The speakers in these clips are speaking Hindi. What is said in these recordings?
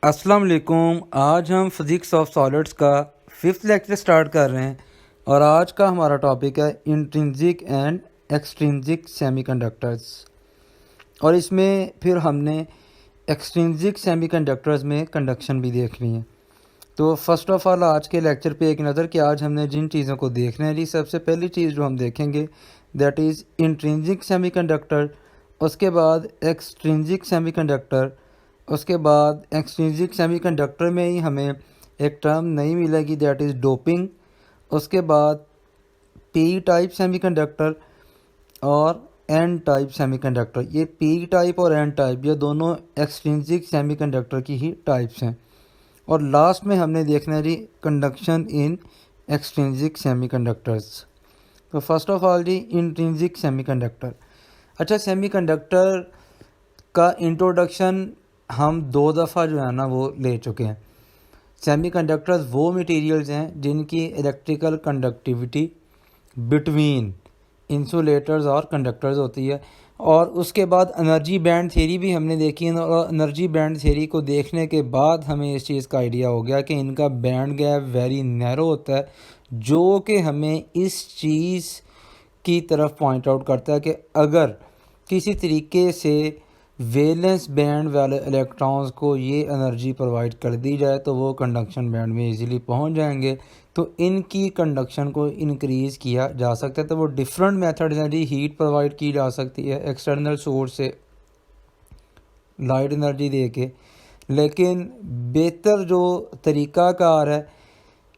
अस्सलाम वालेकुम। आज हम फिज़िक्स ऑफ सॉलिड्स का 5th लेक्चर स्टार्ट कर रहे हैं और आज का हमारा टॉपिक है इंट्रिंसिक एंड एक्सट्रिंसिक सेमीकंडक्टर्स। और इसमें फिर हमने एक्सट्रिंसिक सेमीकंडक्टर्स में कंडक्शन भी देखनी है। तो फर्स्ट ऑफ ऑल आज के लेक्चर पे एक नज़र कि आज हमने जिन चीज़ों को देखना है जी, सबसे पहली चीज़ जो हम देखेंगे दैट इज़ इंट्रिंसिक सेमीकंडक्टर, उसके बाद एक्सट्रिंसिक सेमीकंडक्टर, उसके बाद एक्सट्रिंसिक सेमीकंडक्टर में ही हमें एक टर्म नई मिलेगी दैट इज़ डोपिंग, उसके बाद पी टाइप सेमीकंडक्टर और एन टाइप सेमीकंडक्टर। ये पी टाइप और एन टाइप ये दोनों एक्सट्रिंसिक सेमीकंडक्टर की ही टाइप्स हैं। और लास्ट में हमने देखना है जी कंडक्शन इन एक्सट्रिंसिक सेमीकंडक्टर्स। तो फर्स्ट ऑफ ऑल जी इंट्रिंसिक सेमीकंडक्टर। अच्छा, सेमीकंडक्टर का इंट्रोडक्शन हम 2 दफ़ा जो है ना वो ले चुके हैं। सेमीकंडक्टर्स वो मटेरियल्स हैं जिनकी इलेक्ट्रिकल कंडक्टिविटी बिटवीन इंसुलेटर्स और कंडक्टर्स होती है। और उसके बाद एनर्जी बैंड थ्योरी भी हमने देखी है और एनर्जी बैंड थ्योरी को देखने के बाद हमें इस चीज़ का आइडिया हो गया कि इनका बैंड गैप वेरी नैरो होता है, जो कि हमें इस चीज़ की तरफ पॉइंट आउट करता है कि अगर किसी तरीके से वैलेंस बैंड वाले इलेक्ट्रॉन्स को ये एनर्जी प्रोवाइड कर दी जाए तो वो कंडक्शन बैंड में इजीली पहुंच जाएंगे, तो इनकी कंडक्शन को इंक्रीज़ किया जा सकता है। तो वो डिफरेंट मेथड्स हैं जी। हीट प्रोवाइड की जा सकती है एक्सटर्नल सोर्स से लाइट एनर्जी दे के, लेकिन बेहतर जो तरीक़ाकार है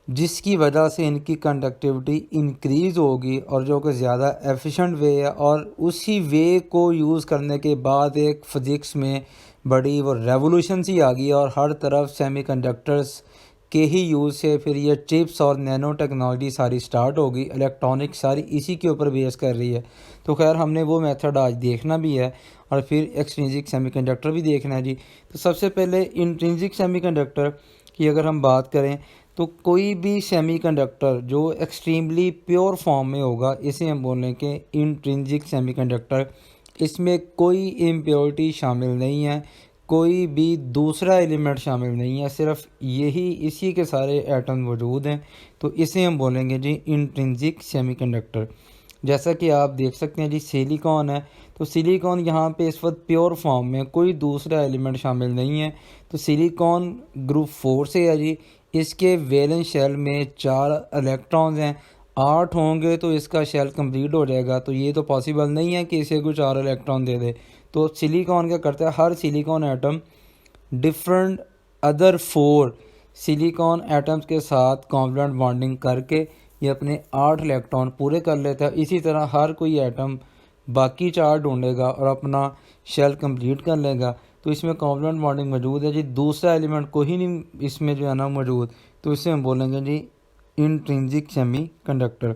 जिसकी वजह से इनकी कंडक्टिविटी इंक्रीज़ होगी और जो कि ज़्यादा एफिशिएंट वे है, और उसी वे को यूज़ करने के बाद एक फ़िज़िक्स में बड़ी वो रेवोल्यूशन सी आ गई और हर तरफ सेमीकंडक्टर्स के ही यूज़ से फिर ये चिप्स और नैनो टेक्नोलॉजी सारी स्टार्ट होगी। इलेक्ट्रॉनिक सारी इसी के ऊपर बेस कर रही है। तो खैर हमने वो मेथड आज देखना भी है और फिर एक्सट्रिंसिक सेमीकंडक्टर भी देखना है जी। तो सबसे पहले इंट्रिंसिक सेमीकंडक्टर की अगर हम बात करें तो कोई भी सेमीकंडक्टर जो एक्सट्रीमली प्योर फॉर्म में होगा इसे हम बोलें कि इंट्रिंसिक सेमीकंडक्टर। इसमें कोई इम्प्योरिटी शामिल नहीं है, कोई भी दूसरा एलिमेंट शामिल नहीं है, सिर्फ यही इसी के सारे एटम मौजूद हैं, तो इसे हम बोलेंगे जी इंट्रिंसिक सेमीकंडक्टर। जैसा कि आप देख सकते हैं जी सिलिकॉन है, तो सिलिकॉन यहाँ पे इस वक्त प्योर फॉर्म में कोई दूसरा एलिमेंट शामिल नहीं है, तो सिलिकॉन ग्रुप 4 से है जी। इसके वैलेंस शेल में 4 इलेक्ट्रॉन्स हैं, 8 होंगे तो इसका शेल कंप्लीट हो जाएगा। तो ये तो पॉसिबल नहीं है कि इसे कोई 4 इलेक्ट्रॉन दे दे। तो सिलिकॉन क्या करता है, हर silicon atom different other 4 silicon atoms के साथ कॉन्वलेंट बॉन्डिंग करके ये अपने 8 इलेक्ट्रॉन पूरे कर लेता है। इसी तरह हर कोई एटम बाकी 4 ढूंढेगा और अपना शेल कंप्लीट कर लेगा। तो इसमें कॉन्वलेंट बॉन्डिंग मौजूद है जी, दूसरा एलिमेंट कोई नहीं इसमें जो है ना मौजूद, तो इसे हम बोलेंगे जी इंट्रिंसिक सेमीकंडक्टर।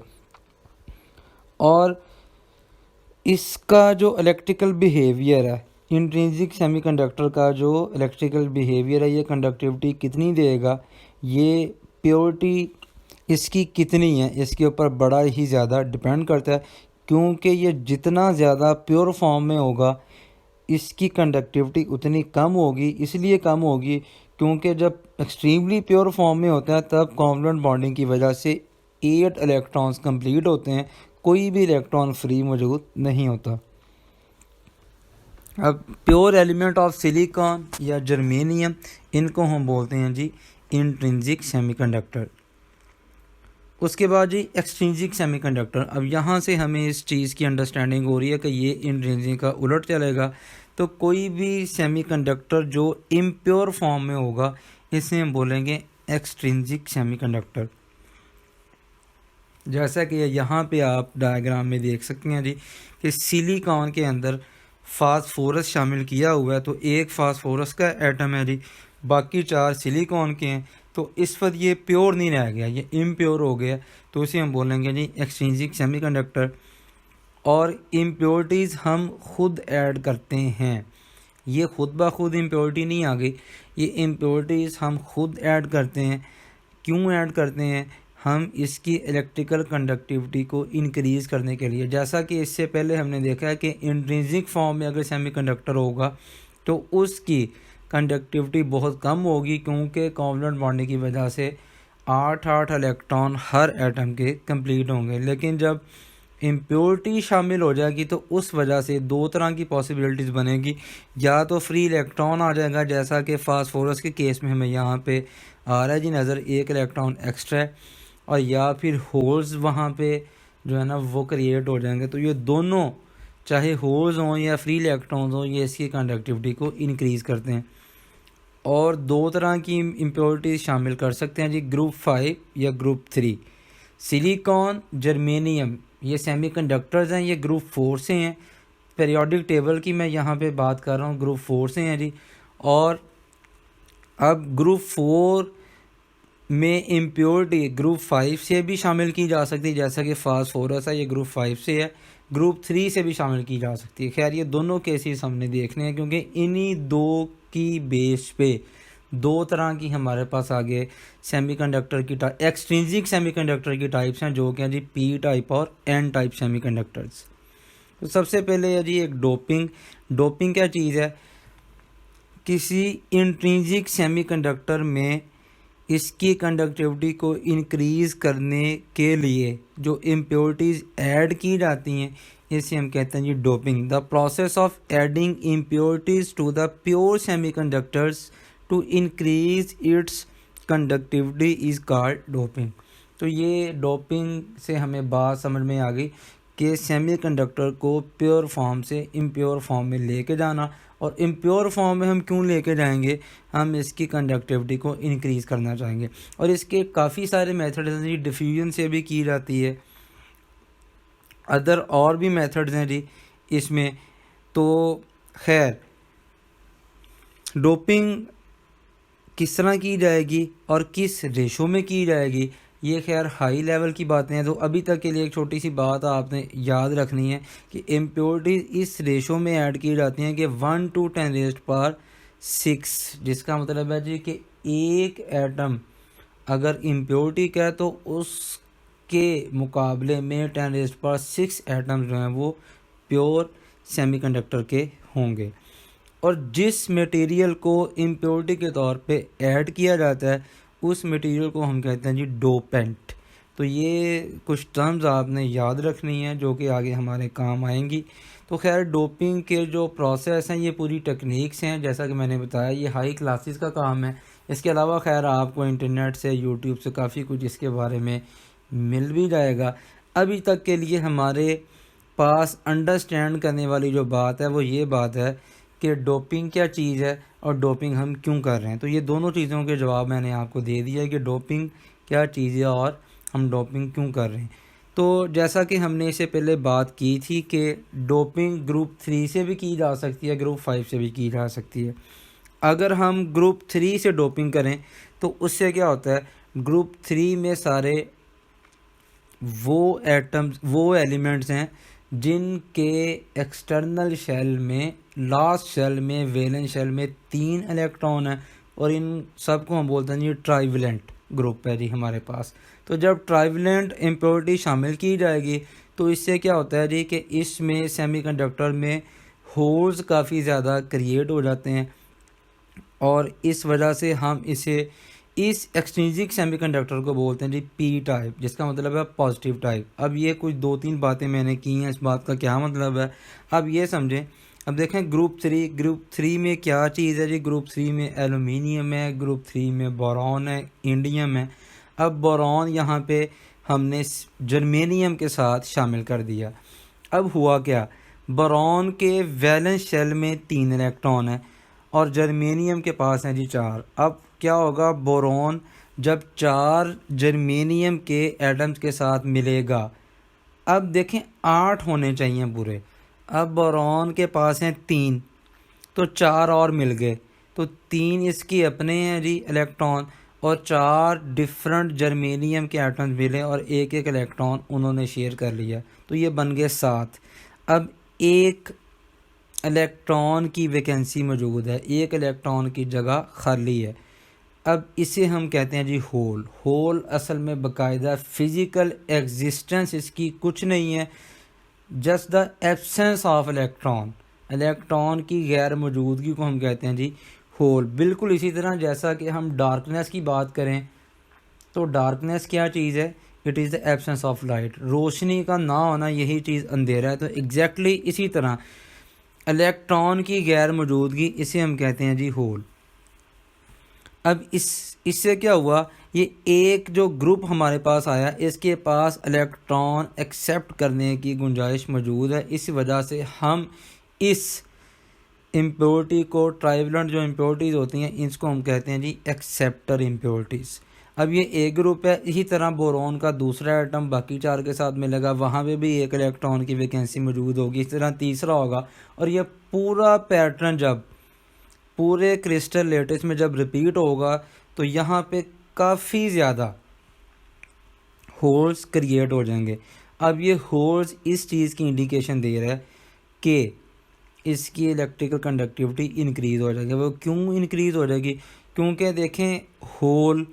और इसका जो इलेक्ट्रिकल बिहेवियर है, इंट्रिंसिक सेमीकंडक्टर का जो इलेक्ट्रिकल बिहेवियर है, ये कंडक्टिविटी कितनी देगा, ये प्योरिटी इसकी कितनी है, इसके ऊपर बड़ा ही ज़्यादा डिपेंड करता है। क्योंकि ये जितना ज़्यादा प्योर फॉर्म में होगा इसकी कंडक्टिविटी उतनी कम होगी। इसलिए कम होगी क्योंकि जब एक्सट्रीमली प्योर फॉर्म में होता है तब कॉन्वलेंट बॉन्डिंग की वजह से 8 इलेक्ट्रॉन्स कंप्लीट होते हैं, कोई भी इलेक्ट्रॉन फ्री मौजूद नहीं होता। अब प्योर एलिमेंट ऑफ सिलिकॉन या जर्मेनियम, इनको हम बोलते हैं जी इंट्रिंसिक सेमीकंडक्टर। उसके बाद जी एक्सट्रिंसिक सेमीकंडक्टर। अब यहाँ से हमें इस चीज़ की अंडरस्टैंडिंग हो रही है कि ये इंट्रिंसिक का उलट चलेगा। तो कोई भी सेमीकंडक्टर जो इम्प्योर फॉर्म में होगा इसे हम बोलेंगे एक्सट्रिंसिक सेमीकंडक्टर। जैसा कि यहाँ पे आप डायग्राम में देख सकते हैं जी कि सिलिकॉन के अंदर फास्फोरस शामिल किया हुआ है, तो एक फास्फोरस का एटम है जी, बाकी 4 सिलिकॉन के हैं। तो इस वक्त ये प्योर नहीं रह गया, ये इम्प्योर हो गया, तो इसे हम बोलेंगे जी एक्सट्रिंसिक सेमीकंडक्टर। और इम्प्योरिटीज़ हम खुद ऐड करते हैं, ये खुद ब खुद इम्प्योरिटी नहीं आ गई, ये इम्प्योरिटीज़ हम खुद ऐड करते हैं। क्यों ऐड करते हैं, हम इसकी इलेक्ट्रिकल कंडक्टिविटी को इंक्रीज़ करने के लिए। जैसा कि इससे पहले हमने देखा है कि इंट्रिंसिक फॉर्म में अगर सेमीकंडक्टर होगा तो उसकी कंडक्टिविटी बहुत कम होगी, क्योंकि कोवलेंट बॉन्डिंग की वजह से 8 इलेक्ट्रॉन हर एटम के कंप्लीट होंगे। लेकिन जब इम्प्योरिटी शामिल हो जाएगी तो उस वजह से दो तरह की पॉसिबिलिटीज़ बनेगी। या तो फ्री इलेक्ट्रॉन आ जाएगा, जैसा कि फास्फोरस के केस में हमें यहाँ पे आ रहा है जी नज़र, 1 इलेक्ट्रॉन एक्स्ट्रा है, और या फिर होल्स वहाँ पे जो है ना वो क्रिएट हो जाएंगे। तो ये दोनों, चाहे होल्स हों या फ्री इलेक्ट्रॉन्स हों, ये इसकी कंडक्टिविटी को इंक्रीज़ करते हैं। और दो तरह की इम्प्योरिटीज़ शामिल कर सकते हैं जी, ग्रुप 5 या ग्रुप 3। सिलिकॉन, जर्मेनियम, ये सेमीकंडक्टर्स हैं, ये ग्रुप 4 से हैं। पीरियोडिक टेबल की मैं यहाँ पे बात कर रहा हूँ, ग्रुप 4 से हैं जी। और अब ग्रुप 4 में इम्प्योरिटी ग्रुप 5 से भी शामिल की जा सकती है, जैसा कि फास्फोरस है, ये ग्रुप 5 से है। ग्रुप 3 से भी शामिल की जा सकती है। खैर ये दोनों केसेस हमने देखने हैं, क्योंकि इन्हीं दो की बेस पे दो तरह की हमारे पास आगे सेमीकंडक्टर की एक्सट्रिंसिक सेमीकंडक्टर की टाइप्स हैं, जो कि हैं जी पी टाइप और एन टाइप सेमीकंडक्टर्स। तो सबसे पहले है जी एक डोपिंग। डोपिंग क्या चीज़ है? किसी इंट्रिंसिक सेमीकंडक्टर में इसकी कंडक्टिविटी को इंक्रीज़ करने के लिए जो इम्प्योरिटीज़ ऐड की जाती हैं, इसे हम कहते हैं जी doping. The process of adding impurities to the pure semiconductors to increase its conductivity is called doping. तो ये डोपिंग से हमें बात समझ में आ गई कि सेमीकंडक्टर को प्योर फॉर्म से इम्प्योर फॉर्म में लेके जाना। और इम्प्योर फॉर्म में हम क्यों लेके जाएंगे? हम इसकी कंडक्टिविटी को इंक्रीज़ करना चाहेंगे। और इसके काफ़ी सारे मेथड हैं जी, डिफ्यूजन से भी की जाती है, अदर और भी मेथड्स हैं जी इसमें। तो खैर डोपिंग किस तरह की जाएगी और किस रेशो में की जाएगी, ये खैर हाई लेवल की बातें हैं। तो अभी तक के लिए एक छोटी सी बात आपने याद रखनी है कि इम्प्योरिटीज़ इस रेशो में ऐड की जाती हैं कि 1 to 10⁶, जिसका मतलब है जी कि एक एटम अगर इम्प्योरिटी का है तो उसके मुकाबले में 10⁶ एटम जो हैं वो प्योर सेमीकंडक्टर के होंगे। और जिस मटेरियल को इम्प्योरिटी के तौर पे ऐड किया जाता है उस मटेरियल को हम कहते हैं जी डोपेंट। तो ये कुछ टर्म्स आपने याद रखनी है जो कि आगे हमारे काम आएंगी। तो खैर डोपिंग के जो प्रोसेस हैं ये पूरी टेक्निक्स हैं, जैसा कि मैंने बताया ये हाई क्लासेस का काम है। इसके अलावा खैर आपको इंटरनेट से, यूट्यूब से काफ़ी कुछ इसके बारे में मिल भी जाएगा। अभी तक के लिए हमारे पास अंडरस्टैंड करने वाली जो बात है वो ये बात है कि डोपिंग क्या चीज़ है और डोपिंग हम क्यों कर रहे हैं। तो ये दोनों चीज़ों के जवाब मैंने आपको दे दिया है कि डोपिंग क्या चीज़ है और हम डोपिंग क्यों कर रहे हैं। तो जैसा कि हमने इससे पहले बात की थी कि डोपिंग ग्रुप 3 से भी की जा सकती है, ग्रुप 5 से भी की जा सकती है। अगर हम ग्रुप 3 से डोपिंग करें तो उससे क्या होता है, ग्रुप 3 में सारे वो एटम्स, वो एलिमेंट्स हैं जिनके एक्सटर्नल शेल में, लास्ट शेल में, वैलेंस शेल में 3 इलेक्ट्रॉन हैं, और इन सब को हम बोलते हैं जी ट्राइवेलेंट ग्रुप है जी हमारे पास। तो जब ट्राइवेलेंट इम्प्योरिटी शामिल की जाएगी तो इससे क्या होता है जी कि इसमें सेमीकंडक्टर में होल्स काफ़ी ज़्यादा क्रिएट हो जाते हैं, और इस वजह से हम इसे, इस एक्सट्रिंसिक सेमीकंडक्टर को बोलते हैं जी पी टाइप, जिसका मतलब है पॉजिटिव टाइप। अब ये कुछ 2-3 बातें मैंने की हैं, इस बात का क्या मतलब है अब ये समझें। अब देखें ग्रुप 3 में क्या चीज़ है जी, ग्रुप 3 में एलुमिनियम है, ग्रुप 3 में बोरॉन है, इंडियम है। अब बोरॉन यहाँ पे हमने जर्मेनियम के साथ शामिल कर दिया। अब हुआ क्या, बोरॉन के वैलेंस शेल में 3 इलेक्ट्रॉन है और जर्मेनियम के पास हैं जी 4। अब क्या होगा, बोरॉन जब 4 जर्मेनियम के एटम्स के साथ मिलेगा, अब देखें 8 होने चाहिए पूरे, अब बोरॉन के पास हैं 3 तो 4 और मिल गए, तो 3 इसके अपने हैं जी इलेक्ट्रॉन, और 4 डिफरेंट जर्मेनियम के एटम्स मिले और एक एक इलेक्ट्रॉन उन्होंने शेयर कर लिया, तो ये बन गए 7। अब एक इलेक्ट्रॉन की वैकेंसी मौजूद है, एक इलेक्ट्रॉन की जगह खाली है। अब इसे हम कहते हैं जी होल। होल असल में बाकायदा फ़िज़िकल एग्जिस्टेंस इसकी कुछ नहीं है, just the absence of electron, electron की गैर मौजूदगी को हम कहते हैं जी होल। बिल्कुल इसी तरह जैसा कि हम डार्कनेस की बात करें तो डार्कनेस क्या चीज़ है? It is the absence of light. रोशनी का ना होना यही चीज़ अंधेरा है। तो एग्जैक्टली इसी तरह इलेक्ट्रॉन की गैर मौजूदगी, इसे हम कहते हैं जी होल। अब इससे क्या हुआ, ये एक जो ग्रुप हमारे पास आया, इसके पास इलेक्ट्रॉन एक्सेप्ट करने की गुंजाइश मौजूद है। इस वजह से हम इस इम्प्योरिटी को, ट्राइवेलेंट जो इम्प्योरिटीज़ होती हैं, इसको हम कहते हैं जी एक्सेप्टर इम्प्योरिटीज़। अब ये एक ग्रुप है। इसी तरह बोरोन का दूसरा एटम बाकी 4 के साथ मिलेगा, वहाँ पे भी एक इलेक्ट्रॉन की वैकेंसी मौजूद होगी। इस तरह तीसरा होगा, और ये पूरा पैटर्न जब पूरे क्रिस्टल लेटिस में जब रिपीट होगा तो यहाँ पे काफ़ी ज़्यादा होल्स क्रिएट हो जाएंगे। अब ये होल्स इस चीज़ की इंडिकेशन दे रहा है कि इसकी इलेक्ट्रिकल कंडक्टिविटी इंक्रीज़ हो जाएगी। वो क्यों इंक्रीज़ हो जाएगी? क्योंकि देखें, होल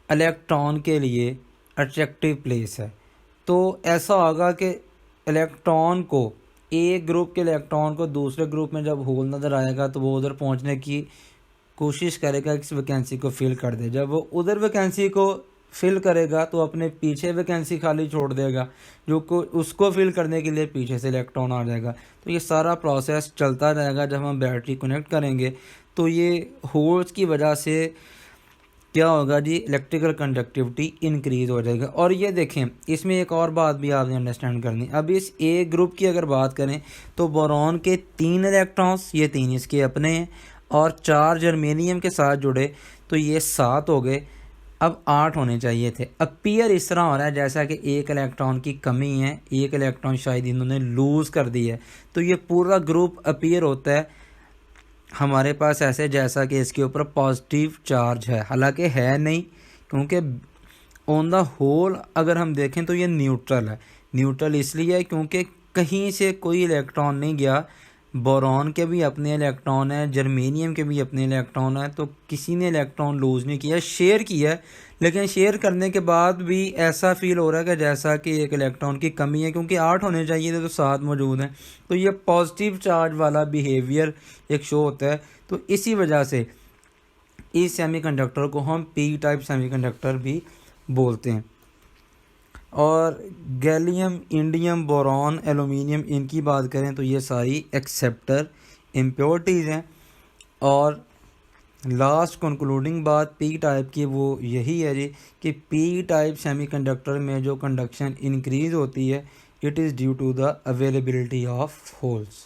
इलेक्ट्रॉन के लिए अट्रैक्टिव प्लेस है। तो ऐसा होगा कि इलेक्ट्रॉन को, एक ग्रुप के इलेक्ट्रॉन को दूसरे ग्रुप में जब होल नज़र आएगा तो वो उधर पहुंचने की कोशिश करेगा कि इस वैकेंसी को फिल कर दे। जब वो उधर वैकेंसी को फिल करेगा तो अपने पीछे वैकेंसी खाली छोड़ देगा, जो को उसको फिल करने के लिए पीछे से इलेक्ट्रॉन आ जाएगा। तो ये सारा प्रोसेस चलता रहेगा। जब हम बैटरी कनेक्ट करेंगे तो ये होल्स की वजह से क्या होगा जी, इलेक्ट्रिकल कंडक्टिविटी इंक्रीज़ हो जाएगा। और ये देखें, इसमें एक और बात भी आपने अंडरस्टैंड करनी। अब इस ए ग्रुप की अगर बात करें तो बोरॉन के 3 इलेक्ट्रॉन्स, ये 3 इसके अपने हैं, और 4 जर्मेनियम के साथ जुड़े तो ये 7 हो गए। अब 8 होने चाहिए थे। अपीयर इस तरह हो रहा है जैसा कि एक इलेक्ट्रॉन की कमी है, एक इलेक्ट्रॉन शायद इन्होंने लूज़ कर दी है। तो ये पूरा ग्रुप अपीयर होता है हमारे पास ऐसे जैसा कि इसके ऊपर पॉजिटिव चार्ज है, हालांकि है नहीं, क्योंकि ऑन द होल अगर हम देखें तो ये न्यूट्रल है। न्यूट्रल इसलिए है क्योंकि कहीं से कोई इलेक्ट्रॉन नहीं गया। बोरॉन के भी अपने इलेक्ट्रॉन है, जर्मेनियम के भी अपने इलेक्ट्रॉन है, तो किसी ने इलेक्ट्रॉन लूज़ नहीं किया, शेयर किया है। लेकिन शेयर करने के बाद भी ऐसा फील हो रहा है कि जैसा कि एक इलेक्ट्रॉन की कमी है, क्योंकि 8 होने चाहिए थे तो 7 मौजूद हैं। तो ये पॉजिटिव चार्ज वाला बिहेवियर एक शो होता है। तो इसी वजह से इस सेमीकंडक्टर को हम पी टाइप सेमीकंडक्टर भी बोलते हैं। और गैलियम, इंडियम, बोरॉन, एलुमिनियम, इनकी बात करें तो ये सारी एक्सेप्टर इम्प्योरिटीज़ हैं। और लास्ट कंक्लूडिंग बात पी टाइप की वो यही है जी कि पी टाइप सेमीकंडक्टर में जो कंडक्शन इंक्रीज़ होती है, it is due to the availability of holes.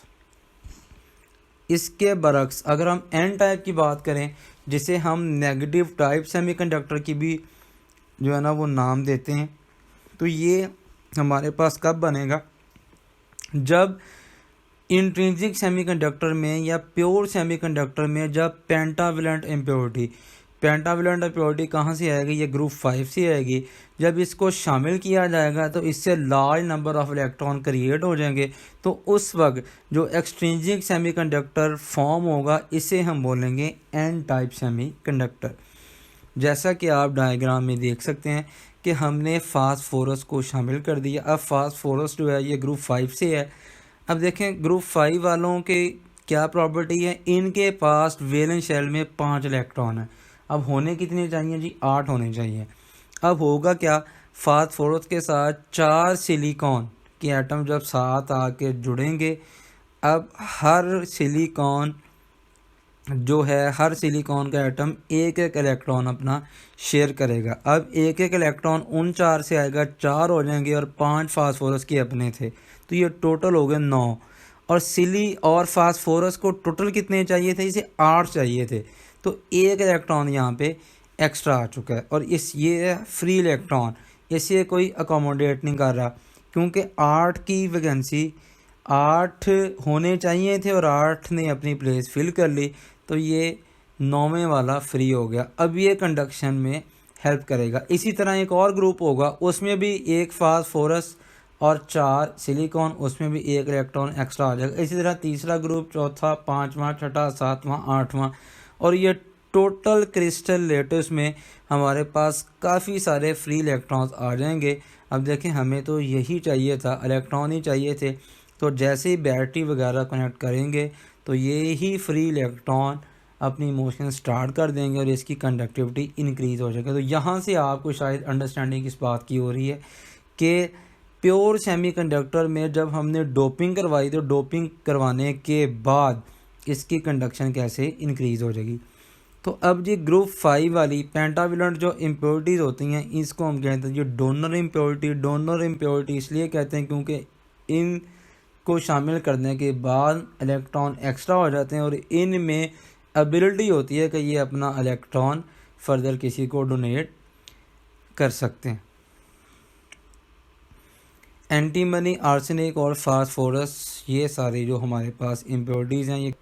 इसके बरक्स अगर हम एन टाइप की बात करें, जिसे हम नेगेटिव टाइप सेमीकंडक्टर की भी जो है ना वो नाम देते हैं, तो ये हमारे पास कब बनेगा? जब इंट्रिंसिक सेमीकंडक्टर में या प्योर सेमीकंडक्टर में जब पेंटावेलेंट इम्प्योरिटी, पेंटावेलेंट इम्प्योरिटी कहाँ से आएगी? ये ग्रुप 5 से आएगी। जब इसको शामिल किया जाएगा तो इससे large number of electron create हो जाएंगे। तो उस वक्त जो एक्सट्रिंसिक सेमीकंडक्टर फॉर्म होगा, इसे हम बोलेंगे एन टाइप सेमीकंडक्टर। जैसा कि आप डायग्राम में देख सकते हैं कि हमने फास्फोरस को शामिल कर दिया। अब फास्फोरस जो है ये ग्रुप 5 से है। अब देखें ग्रुप 5 वालों के क्या प्रॉपर्टी है, इनके पास वैलेंस शेल में 5 इलेक्ट्रॉन है। अब होने कितने चाहिए जी? 8 होने चाहिए। अब होगा क्या, फास्फोरस के साथ 4 सिलिकॉन के एटम जब साथ आके जुड़ेंगे, अब हर सिलिकॉन जो है, हर सिलिकॉन का एटम एक एक इलेक्ट्रॉन अपना शेयर करेगा। अब एक एक इलेक्ट्रॉन उन 4 से आएगा, 4 हो जाएंगे, और 5 फास्फोरस के अपने थे, तो ये टोटल हो गए 9। और सिली और फास्फोरस को टोटल कितने चाहिए थे? इसे 8 चाहिए थे। तो एक इलेक्ट्रॉन यहाँ पे एक्स्ट्रा आ चुका है, और ये फ्री इलेक्ट्रॉन, इसे कोई अकोमोडेट नहीं कर रहा, क्योंकि 8 की वैकेंसी 8 होने चाहिए थे और 8 ने अपनी प्लेस फिल कर ली, तो ये 9वें वाला फ्री हो गया। अब ये कंडक्शन में हेल्प करेगा। इसी तरह एक और ग्रुप होगा, उसमें भी एक फास्फोरस और 4 सिलिकॉन, उसमें भी एक इलेक्ट्रॉन एक्स्ट्रा आ जाएगा। इसी तरह तीसरा ग्रुप, चौथा, 5वां, छठा, 7वां, 8वां, और ये टोटल क्रिस्टल लेटिस में हमारे पास काफ़ी सारे फ्री इलेक्ट्रॉन्स आ जाएंगे। अब देखें, हमें तो यही चाहिए था, इलेक्ट्रॉन ही चाहिए थे। तो जैसे ही बैटरी वगैरह कनेक्ट करेंगे तो ये ही फ्री इलेक्ट्रॉन अपनी मोशन स्टार्ट कर देंगे और इसकी कंडक्टिविटी इंक्रीज़ हो जाएगी। तो यहाँ से आपको शायद अंडरस्टैंडिंग इस बात की हो रही है कि प्योर सेमीकंडक्टर में जब हमने डोपिंग करवाई तो डोपिंग करवाने के बाद इसकी कंडक्शन कैसे इंक्रीज़ हो जाएगी। तो अब जी ग्रुप 5 वाली पेंटावेलेंट जो इम्प्योरिटीज़ होती हैं इसको हम कहते हैं ये डोनर इम्प्योरिटी इसलिए कहते हैं क्योंकि इन को शामिल करने के बाद इलेक्ट्रॉन एक्स्ट्रा हो जाते हैं और इनमें एबिलिटी होती है कि ये अपना इलेक्ट्रॉन फर्दर किसी को डोनेट कर सकते हैं। एंटीमनी, आर्सेनिक और फास्फोरस ये सारे जो हमारे पास इम्प्योरिटीज़ हैं ये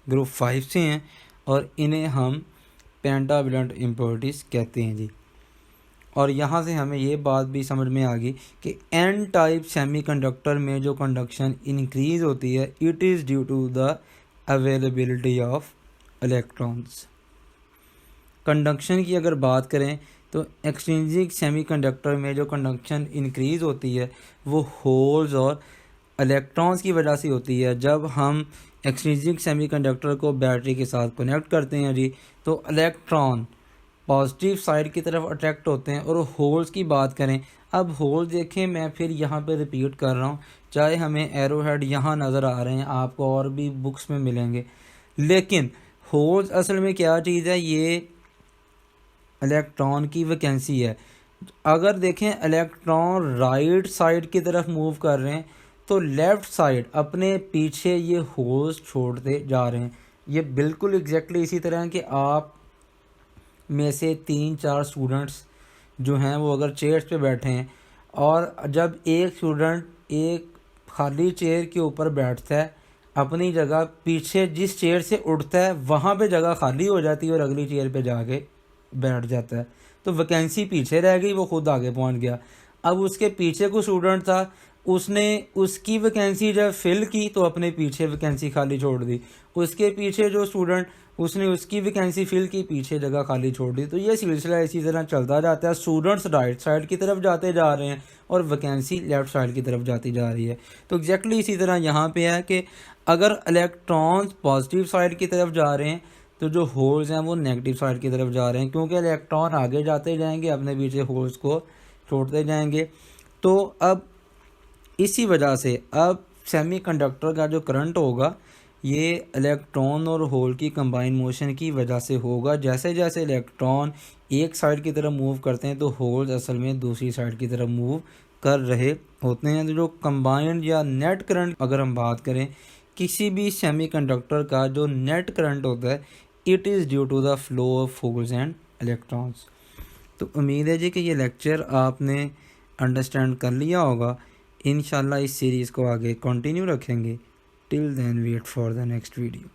ग्रुप 5 से हैं और इन्हें हम पेंटावेलेंट इम्प्योरिटीज़ कहते हैं जी। और यहाँ से हमें ये बात भी समझ में आ गई कि एन टाइप सेमीकंडक्टर में जो कंडक्शन इंक्रीज़ होती है it is due to the availability of electrons. Conduction की अगर बात करें तो एक्सट्रिंसिक सेमीकंडक्टर में जो कंडक्शन इंक्रीज़ होती है वो होल्स और इलेक्ट्रॉन्स की वजह से होती है। जब हम एक्सट्रिंसिक सेमीकंडक्टर को बैटरी के साथ कनेक्ट करते हैं जी तो इलेक्ट्रॉन पॉजिटिव साइड की तरफ अट्रैक्ट होते हैं। और होल्स की बात करें, अब होल देखें मैं फिर यहाँ पे रिपीट कर रहा हूँ, चाहे हमें एरो हेड यहाँ नज़र आ रहे हैं, आपको और भी बुक्स में मिलेंगे, लेकिन होल्स असल में क्या चीज़ है, ये इलेक्ट्रॉन की वैकेंसी है। अगर देखें इलेक्ट्रॉन राइट साइड की तरफ मूव कर रहे हैं तो लेफ़्ट साइड अपने पीछे ये होल्स छोड़ते जा रहे हैं। ये बिल्कुल एग्जैक्टली इसी तरह है कि आप में से 3-4 स्टूडेंट्स जो हैं वो अगर चेयर्स पे बैठे हैं और जब एक स्टूडेंट एक खाली चेयर के ऊपर बैठता है अपनी जगह पीछे जिस चेयर से उठता है वहाँ पे जगह खाली हो जाती है और अगली चेयर पे जाके बैठ जाता है, तो वैकेंसी पीछे रह गई, वो खुद आगे पहुँच गया। अब उसके पीछे को स्टूडेंट था, उसने उसकी वैकेंसी जब फिल की तो अपने पीछे वैकेंसी खाली छोड़ दी। उसके पीछे जो स्टूडेंट उसने उसकी वैकेंसी फिल की, पीछे जगह खाली छोड़ दी। तो ये सिलसिला इसी तरह चलता जाता है। स्टूडेंट्स राइट साइड की तरफ जाते जा रहे हैं और वैकेंसी लेफ़्ट साइड की तरफ जाती जा रही है। तो एग्जैक्टली इसी तरह यहाँ पे है कि अगर इलेक्ट्रॉन्स पॉजिटिव साइड की तरफ जा रहे हैं तो जो होल्स हैं वो नेगेटिव साइड की तरफ जा रहे हैं, क्योंकि इलेक्ट्रॉन आगे जाते जाएंगे अपने पीछे होल्स को छोड़ते जाएंगे। तो अब इसी वजह से अब सेमीकंडक्टर का जो करंट होगा ये इलेक्ट्रॉन और होल की कंबाइन मोशन की वजह से होगा। जैसे जैसे इलेक्ट्रॉन एक साइड की तरफ मूव करते हैं तो होल्स असल में दूसरी साइड की तरफ मूव कर रहे होते हैं। तो जो कंबाइंड या नेट करंट अगर हम बात करें किसी भी सेमीकंडक्टर का जो नेट करंट होता है it is due to the flow of holes and electrons. तो उम्मीद है जी कि ये लेक्चर आपने अंडरस्टैंड कर लिया होगा। इंशाल्लाह इस सीरीज़ को आगे कंटिन्यू रखेंगे। Till then wait for the next video.